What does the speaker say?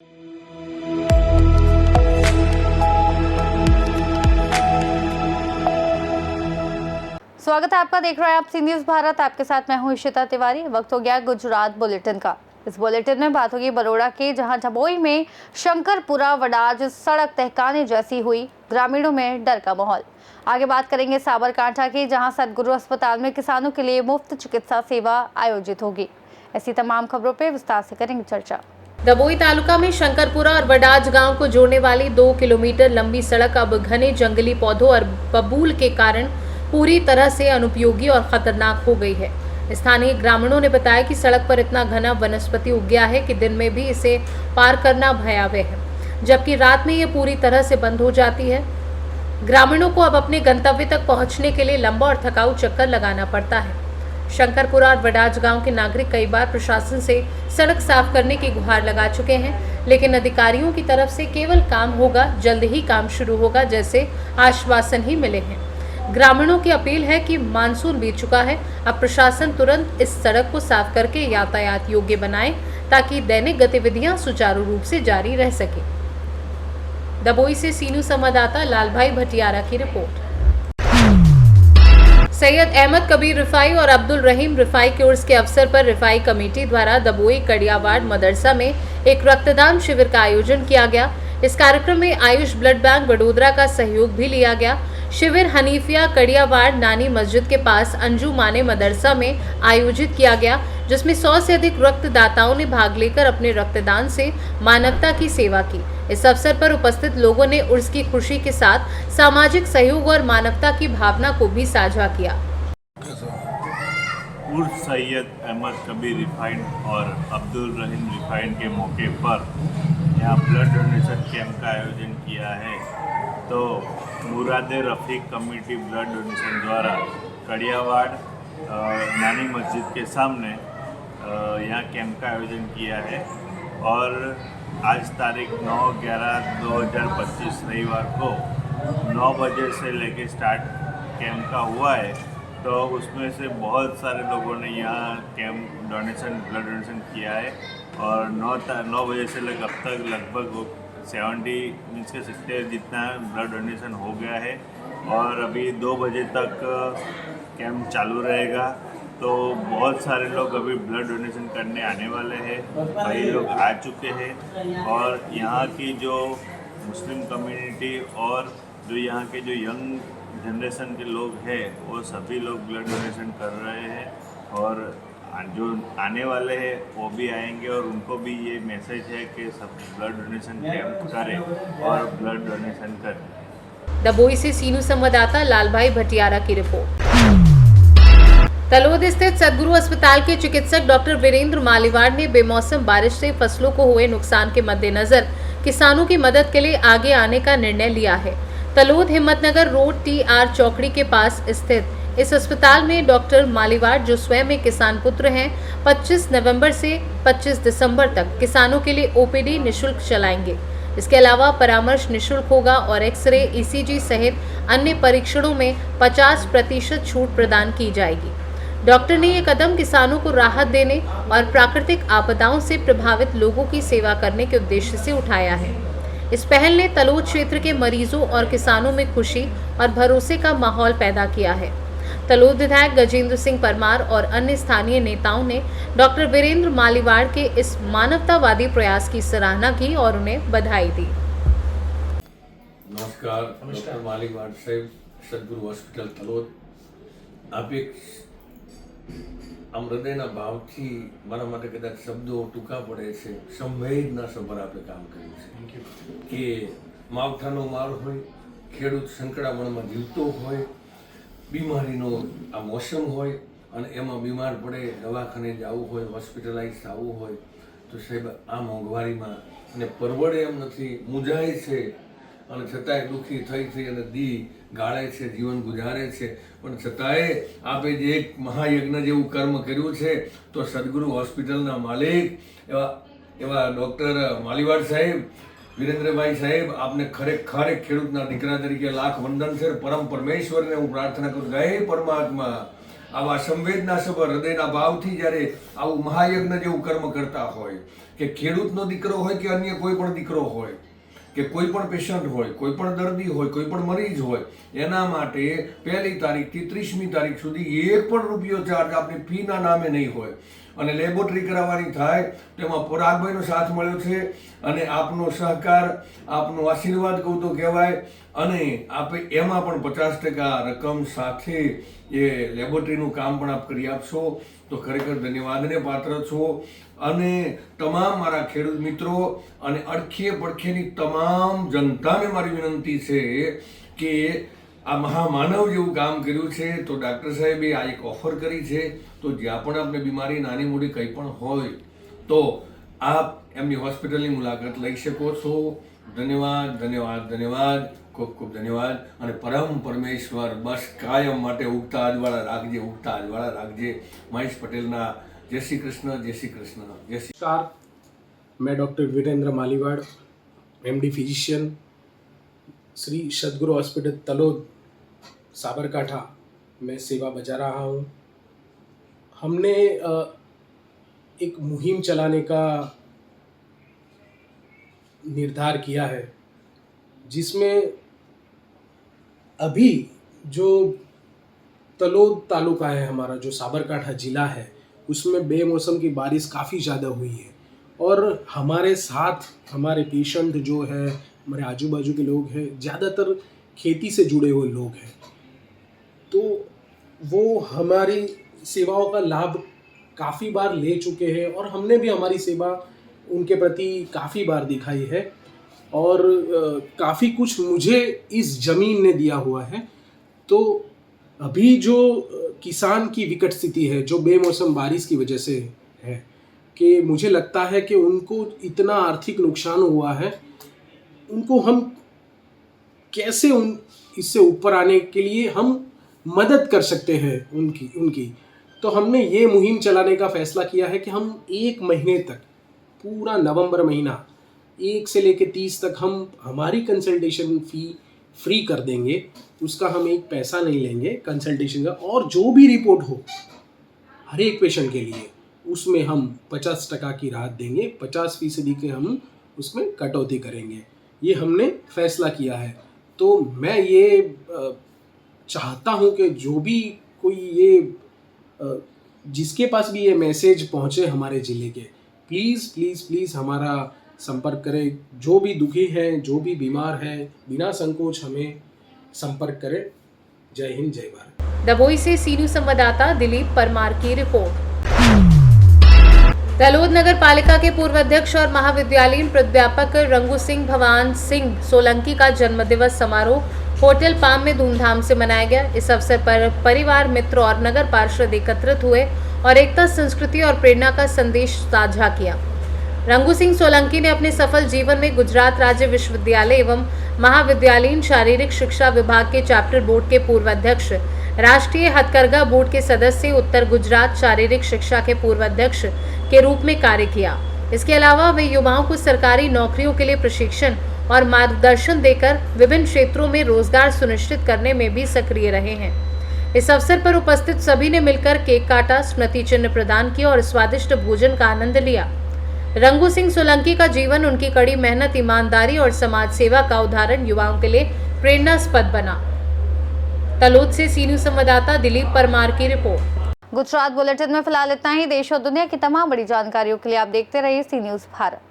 स्वागत है आपका, देख रहे हैं आप सी न्यूज भारत। आपके साथ मैं हूं इशिता तिवारी। वक्त हो गया गुजरात बुलेटिन का। इस बुलेटिन में बात होगी बड़ौदा के, जहां डभोई में शंकरपुरा वडाज सड़क तहखाने जैसी हुई, ग्रामीणों में डर का माहौल। आगे बात करेंगे साबरकांठा की, जहां सदगुरु अस्पताल में किसानों के लिए मुफ्त चिकित्सा सेवा आयोजित होगी। ऐसी तमाम खबरों पर विस्तार से करेंगे चर्चा। डभोई तालुका में शंकरपुरा और वडाज गांव को जोड़ने वाली 2 किलोमीटर लंबी सड़क अब घने जंगली पौधों और बबूल के कारण पूरी तरह से अनुपयोगी और खतरनाक हो गई है। स्थानीय ग्रामीणों ने बताया कि सड़क पर इतना घना वनस्पति उग गया है कि दिन में भी इसे पार करना भयावह है, जबकि रात में ये पूरी तरह से बंद हो जाती है। ग्रामीणों को अब अपने गंतव्य तक पहुंचने के लिए लंबा और थकाऊ चक्कर लगाना पड़ता है। शंकरपुरा और वडाज गांव के नागरिक कई बार प्रशासन से सड़क साफ करने की गुहार लगा चुके हैं, लेकिन अधिकारियों की तरफ से केवल काम होगा, जल्द ही काम शुरू होगा जैसे आश्वासन ही मिले हैं। ग्रामीणों की अपील है कि मानसून बीत चुका है, अब प्रशासन तुरंत इस सड़क को साफ करके यातायात योग्य बनाए ताकि दैनिक गतिविधियां सुचारू रूप से जारी रह सके। डभोई से सीनू संवाददाता लालभाई भटियारा की रिपोर्ट। सैयद अहमद कबीर रिफाई और अब्दुल रहीम रिफाई के उर्स के अवसर पर रिफाई कमेटी द्वारा डभोई कड़ियावाड़ मदरसा में एक रक्तदान शिविर का आयोजन किया गया। इस कार्यक्रम में आयुष ब्लड बैंक वडोदरा का सहयोग भी लिया गया। शिविर हनीफिया कड़ियावाड़ नानी मस्जिद के पास अंजू माने मदरसा में आयोजित किया गया, जिसमें 100 से अधिक रक्तदाताओं ने भाग लेकर अपने रक्तदान से मानवता की सेवा की। इस अवसर पर उपस्थित लोगों ने उर्स की खुशी के साथ सामाजिक सहयोग और मानवता की भावना को भी साझा किया। उर्स सैयद अहमद कबीर रिफाइन और अब्दुल रहीम रिफाइन के मौके पर यहाँ ब्लड डोनेशन कैंप का आयोजन किया है। तो मुरादे रफ़ीक कमेटी ब्लड डोनेशन द्वारा कड़ियावाड़ नानी मस्जिद के सामने यहाँ कैंप का आयोजन किया है और आज तारीख 9/11/2025 रविवार को 9 बजे से लेके स्टार्ट कैंप का हुआ है। तो उसमें से बहुत सारे लोगों ने यहाँ कैंप ब्लड डोनेशन किया है और 9 बजे से लेकर अब तक लगभग 70 जितना ब्लड डोनेशन हो गया है और अभी 2 बजे तक कैंप चालू रहेगा। तो बहुत सारे लोग अभी ब्लड डोनेशन करने आने वाले हैं, कई लोग आ चुके हैं और यहाँ की जो मुस्लिम कम्युनिटी और जो यहाँ के जो यंग जनरेशन के लोग हैं वो सभी लोग ब्लड डोनेशन कर रहे हैं और जो आने वाले हैं वो भी आएंगे और उनको भी ये मैसेज है कि सब ब्लड डोनेशन कैंप करें और ब्लड डोनेशन करें। डभोई से सीनू संवाददाता लालभाई भटियारा की रिपोर्ट। तलोद स्थित सदगुरु अस्पताल के चिकित्सक डॉक्टर वीरेंद्र मालीवाड़ ने बेमौसम बारिश से फसलों को हुए नुकसान के मद्देनजर किसानों की मदद के लिए आगे आने का निर्णय लिया है। तलोद हिम्मतनगर रोड TR चौकड़ी के पास स्थित इस अस्पताल में डॉक्टर मालीवाड़, जो स्वयं एक किसान पुत्र हैं, 25 नवंबर से 25 दिसंबर तक किसानों के लिए OPD निःशुल्क चलाएंगे। इसके अलावा परामर्श निःशुल्क होगा और एक्सरे, ECG सहित अन्य परीक्षणों में 50% छूट प्रदान की जाएगी। डॉक्टर ने ये कदम किसानों को राहत देने और प्राकृतिक आपदाओं से प्रभावित लोगों की सेवा करने के उद्देश्य से उठाया है। इस पहल ने तलोद क्षेत्र के मरीजों और किसानों में खुशी और भरोसे का माहौल पैदा किया है। तलोद विधायक गजेंद्र सिंह परमार और अन्य स्थानीय नेताओं ने डॉक्टर वीरेंद्र मालीवाड़ के इस मानवतावादी प्रयास की सराहना की और उन्हें बधाई दी। नमस्कार, डॉक्टर मालीवाड़ साहब, सदगुरु हॉस्पिटल तलोद। आप एक આમ હૃદયના ભાવથી મારા માટે કદાચ શબ્દો ટૂંકા પડે છે, સંવેદના સભર આપણે કામ કર્યું છે કે માવઠાનો માર હોય, ખેડૂત સંકળામણમાં જીવતો હોય, બીમારીનો આ મોસમ હોય અને એમાં બીમાર પડે, દવાખાને જવું હોય, હોસ્પિટલાઇઝ થવું હોય તો સાહેબ આ મોંઘવારીમાં અને પરવડે એમ નથી, મૂંઝાય છે અને છતાંય દુઃખી થઈ અને દી ગાળે છે, જીવન ગુજારે છે, પણ છતાંય આપે જે એક મહાયજ્ઞ જેવું કર્મ કર્યું છે તો સદગુરુ હોસ્પિટલના માલિક એવા ડૉક્ટર માલીવાડ સાહેબ, વીરેન્દ્રભાઈ સાહેબ, આપને ખરેખર ખેડૂતના દીકરા તરીકે લાખ વંદન છે। પરમ પરમેશ્વરને હું પ્રાર્થના કરું, હે પરમાત્મા આવા સંવેદનાસભર હૃદયના ભાવથી જ્યારે આવું મહાયજ્ઞ જેવું કર્મ કરતા હોય કે ખેડૂતનો દીકરો હોય કે અન્ય કોઈ પણ દીકરો હોય કે કોઈ પણ પેશન્ટ હોય, કોઈ પણ દર્દી હોય, કોઈ પણ મરીઝ હોય, એના માટે 1લી તારીખથી 30મી તારીખ સુધી 1 પણ રૂપિયો ચાર્જ આપની ફીના નામે નહીં હોય અને લેબોરેટરી કરાવવાની થાય તેમાં પરાગભાઈનો સાથ મળ્યો છે અને આપનો સહકાર, આપનો આશીર્વાદ કહું તો કહેવાય અને આપે એમાં પણ 50% રકમ સાથે એ લેબોરેટરીનું કામ પણ આપ કરી આપશો તો ખરેખર ધન્યવાદને પાત્ર છો. અને તમામ મારા ખેડૂત મિત્રો અને અડખે પડખેની તમામ જનતાને મારી વિનંતી છે કે આ મહામાનવ જેવું કામ કર્યું છે તો ડૉક્ટર સાહેબે આ એક ઓફર કરી છે તો જ્યાં પણ આપણે બીમારી નાની મોટી કંઈ પણ હોય તો આપ એમની હોસ્પિટલની મુલાકાત લઈ શકો છો. ધન્યવાદ, ધન્યવાદ, ધન્યવાદ, ખૂબ ખૂબ ધન્યવાદ. અને પરમ પરમેશ્વર બસ કાયમ માટે ઉગતા અજવાળા રાખજે, ઉગતા અજવાળા રાખજે. મહેશ પટેલના जय श्री कृष्ण, जय श्री कृष्ण, जय श्री। नमस्कार, मैं doctor Virendra Maliwad, MD physician, Shri Sadguru hospital Talod Sabarkantha में सेवा बजा रहा हूँ। हमने एक मुहिम चलाने का निर्धार किया है जिसमें अभी जो तलोद तालुका है हमारा, जो साबरकाठा ज़िला है, उसमें बेमौसम की बारिश काफ़ी ज़्यादा हुई है और हमारे साथ हमारे पेशेंट जो है, हमारे आजू बाजू के लोग हैं, ज़्यादातर खेती से जुड़े हुए लोग हैं, तो वो हमारी सेवाओं का लाभ काफ़ी बार ले चुके हैं और हमने भी हमारी सेवा उनके प्रति काफ़ी बार दिखाई है और काफ़ी कुछ मुझे इस ज़मीन ने दिया हुआ है। तो अभी जो किसान की विकट स्थिति है, जो बेमौसम बारिश की वजह से है, कि मुझे लगता है कि उनको इतना आर्थिक नुकसान हुआ है, उनको हम कैसे इससे ऊपर आने के लिए हम मदद कर सकते हैं उनकी। तो हमने ये मुहिम चलाने का फैसला किया है कि हम 1 महीने तक, पूरा नवंबर महीना 1 से लेकर 30 तक हम हमारी कंसल्टेशन फ़ी फ्री कर देंगे। उसका हम एक पैसा नहीं लेंगे कंसल्टेशन का, और जो भी रिपोर्ट हो हर एक पेशेंट के लिए उसमें हम 50% की राहत देंगे, 50% के हम उसमें कटौती करेंगे। ये हमने फैसला किया है। तो मैं ये चाहता हूँ कि जो भी कोई ये जिसके पास भी ये मैसेज पहुँचे हमारे ज़िले के, प्लीज़ प्लीज़ प्लीज़ हमारा संपर्क करें। जो भी दुखी हैं, जो भी बीमार हैं, बिना संकोच हमें संपर्क करें। जय हिंद, जय भारत। दबोई से सीनू संवाददाता दिलीप परमार की रिपोर्ट। तलोद नगर पालिका के पूर्व अध्यक्ष और महाविद्यालयीन प्राध्यापक रंगू सिंह भवान सिंह सोलंकी का जन्मदिवस समारोह होटल पाम में धूमधाम से मनाया गया। इस अवसर पर परिवार, मित्र और नगर पार्षद एकत्रित हुए और एकता, संस्कृति और प्रेरणा का संदेश साझा किया। रंगू सिंह सोलंकी ने अपने सफल जीवन में गुजरात राज्य विश्वविद्यालय एवं महाविद्यालयीन शारीरिक शिक्षा विभाग के चैप्टर बोर्ड के पूर्व अध्यक्ष, राष्ट्रीय हथकरघा बोर्ड के सदस्य, उत्तर गुजरात शारीरिक शिक्षा के पूर्व अध्यक्ष के रूप में कार्य किया। इसके अलावा वे युवाओं को सरकारी नौकरियों के लिए प्रशिक्षण और मार्गदर्शन देकर विभिन्न क्षेत्रों में रोजगार सुनिश्चित करने में भी सक्रिय रहे हैं। इस अवसर पर उपस्थित सभी ने मिलकर केक काटा, स्मृति चिन्ह प्रदान किया और स्वादिष्ट भोजन का आनंद लिया। रंगू सिंह सोलंकी का जीवन, उनकी कड़ी मेहनत, ईमानदारी और समाज सेवा का उदाहरण युवाओं के लिए प्रेरणास्पद बना। तलोद से सीनू संवाददाता दिलीप परमार की रिपोर्ट। गुजरात बुलेटिन में फिलहाल इतना ही। देश और दुनिया की तमाम बड़ी जानकारियों के लिए आप देखते रहिए सी न्यूज़ भारत।